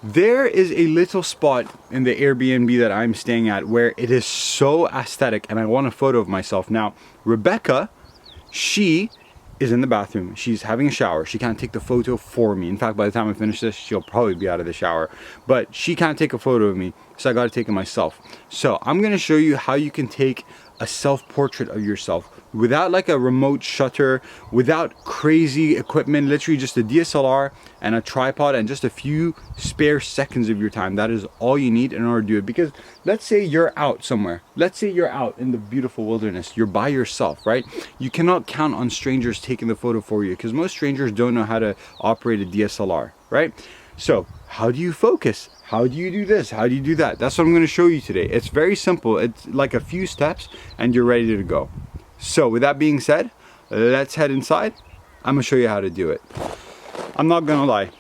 There is a little spot in the Airbnb that I'm staying at where it is so aesthetic and I want a photo of myself. Now, Rebecca, she is in the bathroom. She's having a shower. She can't take the photo for me. In fact, by the time I finish this, she'll probably be out of the shower. But she can't take a photo of me, so I gotta take it myself. So I'm gonna show you how you can take a self-portrait of yourself without like a remote shutter, without crazy equipment, literally just a DSLR and a tripod and just a few spare seconds of your time. That is all you need in order to do it. Because let's say you're out somewhere. Let's say you're out in the beautiful wilderness. You're by yourself, right? You cannot count on strangers taking the photo for you because most strangers don't know how to operate a DSLR, right? So how do you focus? How do you do this? How do you do that? That's what I'm going to show you today. It's very simple. It's like a few steps and you're ready to go. So with that being said, let's head inside. I'm going to show you how to do it. I'm not going to lie.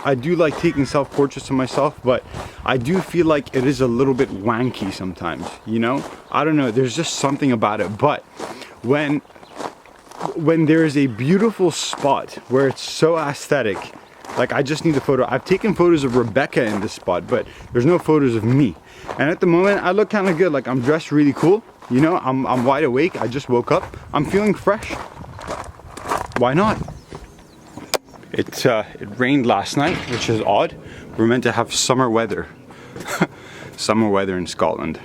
I do like taking self-portraits of myself, but I do feel like it is a little bit wanky sometimes, you know? I don't know. There's just something about it. But when there is a beautiful spot where it's so aesthetic, like I just need a photo. I've taken photos of Rebecca in this spot, but there's no photos of me. And at the moment, I look kind of good. Like I'm dressed really cool. You know, I'm wide awake. I just woke up. I'm feeling fresh. Why not? It rained last night, which is odd. We're meant to have summer weather. Summer weather in Scotland.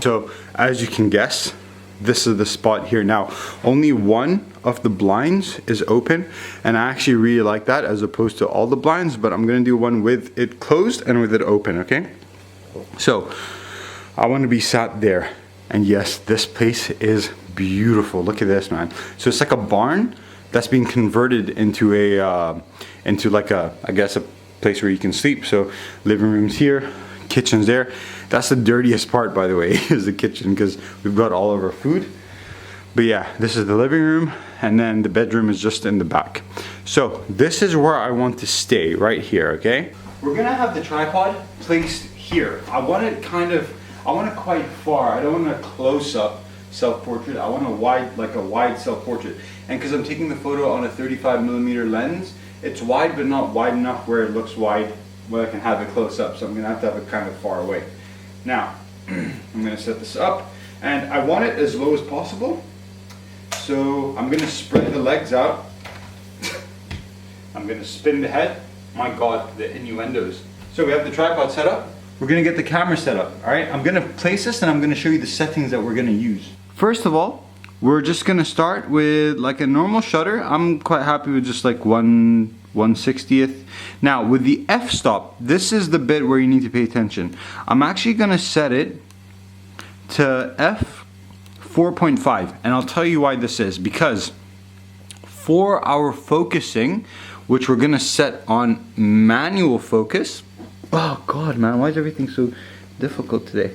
So, as you can guess, this is the spot here. Now, only one of the blinds is open, and I actually really like that as opposed to all the blinds, but I'm gonna do one with it closed and with it open, okay? So, I want to be sat there, and yes, this place is beautiful. Look at this, man. So it's like a barn that's being converted into a I guess a place where you can sleep. So living room's here, kitchen's there. That's the dirtiest part, by the way, is the kitchen, because we've got all of our food. But yeah, this is the living room, and then the bedroom is just in the back. So this is where I want to stay, right here, okay? We're gonna have the tripod placed here. I want it quite far. I don't want a close-up self-portrait. I want a wide self-portrait. And because I'm taking the photo on a 35mm lens, it's wide but not wide enough where it looks wide where I can have it close up. So I'm gonna have to have it kind of far away. Now, I'm gonna set this up, and I want it as low as possible. So I'm gonna spread the legs out. I'm gonna spin the head. My God, the innuendos. So we have the tripod set up. We're gonna get the camera set up, all right? I'm gonna place this and I'm gonna show you the settings that we're gonna use. First of all, we're just gonna start with like a normal shutter. I'm quite happy with just like 1/60th. Now with the f-stop, this is the bit where you need to pay attention. I'm actually gonna set it to f4.5, and I'll tell you why this is. Because for our focusing, which we're gonna set on manual focus. Oh God, man, why is everything so difficult today?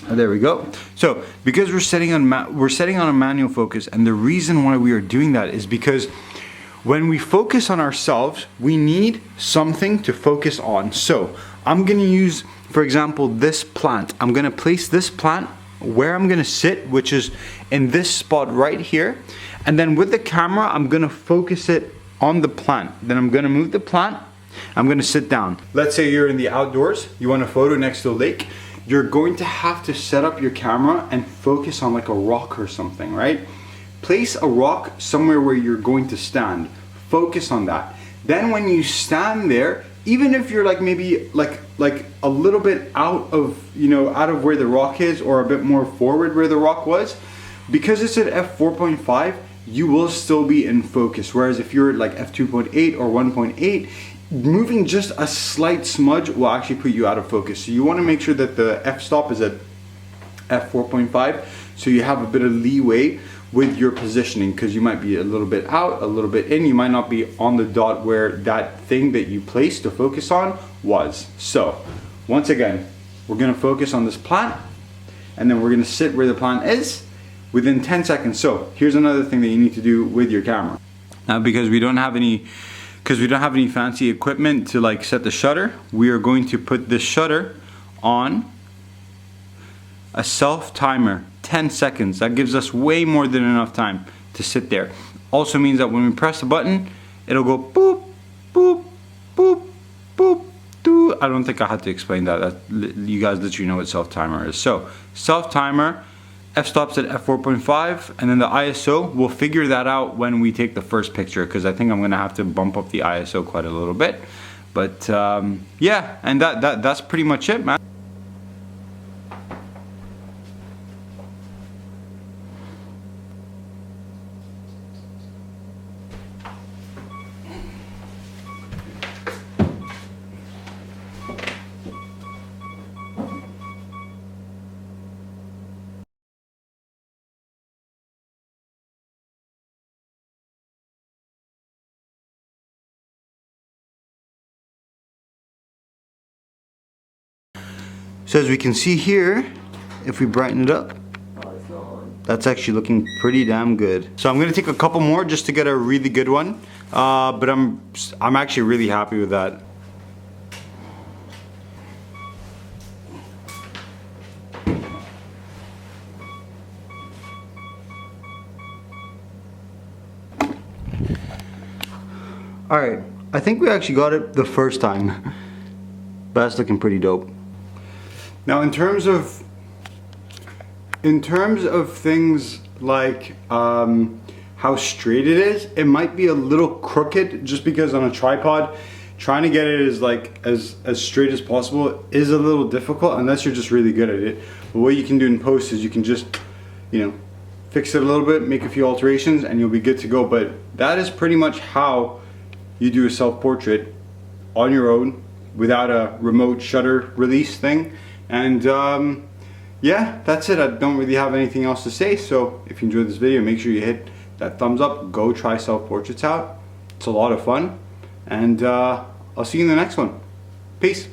Oh, there we go. So, because we're setting on a manual focus, and the reason why we are doing that is because when we focus on ourselves, we need something to focus on. So, I'm gonna use, for example, this plant. I'm gonna place this plant where I'm gonna sit, which is in this spot right here. And then with the camera, I'm gonna focus it on the plant. Then I'm gonna move the plant. I'm gonna sit down. Let's say you're in the outdoors, you want a photo next to a lake. You're going to have to set up your camera and focus on like a rock or something, right? Place a rock somewhere where you're going to stand. Focus on that. Then when you stand there, even if you're like maybe like a little bit out of where the rock is, or a bit more forward where the rock was, because it's at f4.5, you will still be in focus. Whereas if you're at like f2.8 or 1.8, moving just a slight smudge will actually put you out of focus. So you want to make sure that the f-stop is at f4.5, so you have a bit of leeway with your positioning, because you might be a little bit out, a little bit in. You might not be on the dot where that thing that you placed to focus on was. So once again, we're going to focus on this plant, and then we're going to sit where the plant is within 10 seconds. So here's another thing that you need to do with your camera. Now, because we don't have any fancy equipment to like set the shutter, we are going to put this shutter on a self timer, 10 seconds. That gives us way more than enough time to sit there. also means that when we press the button, it'll go boop, boop, boop, boop, doo. I don't think I had to explain that. You guys literally know what self-timer is. So, self-timer, f-stop's at f4.5, and then the ISO, we'll figure that out when we take the first picture, because I think I'm gonna have to bump up the ISO quite a little bit. But yeah, and that's pretty much it, man. So as we can see here, if we brighten it up, that's actually looking pretty damn good. So I'm gonna take a couple more just to get a really good one, but I'm actually really happy with that. All right, I think we actually got it the first time, but that's looking pretty dope. Now in terms of things like how straight it is, it might be a little crooked just because on a tripod, trying to get it as straight as possible is a little difficult unless you're just really good at it. But what you can do in post is you can just, you know, fix it a little bit, make a few alterations, and you'll be good to go. But that is pretty much how you do a self-portrait on your own without a remote shutter release thing. And yeah, that's it. I don't really have anything else to say. So if you enjoyed this video, make sure you hit that thumbs up. Go try self-portraits out. It's a lot of fun. And I'll see you in the next one. Peace.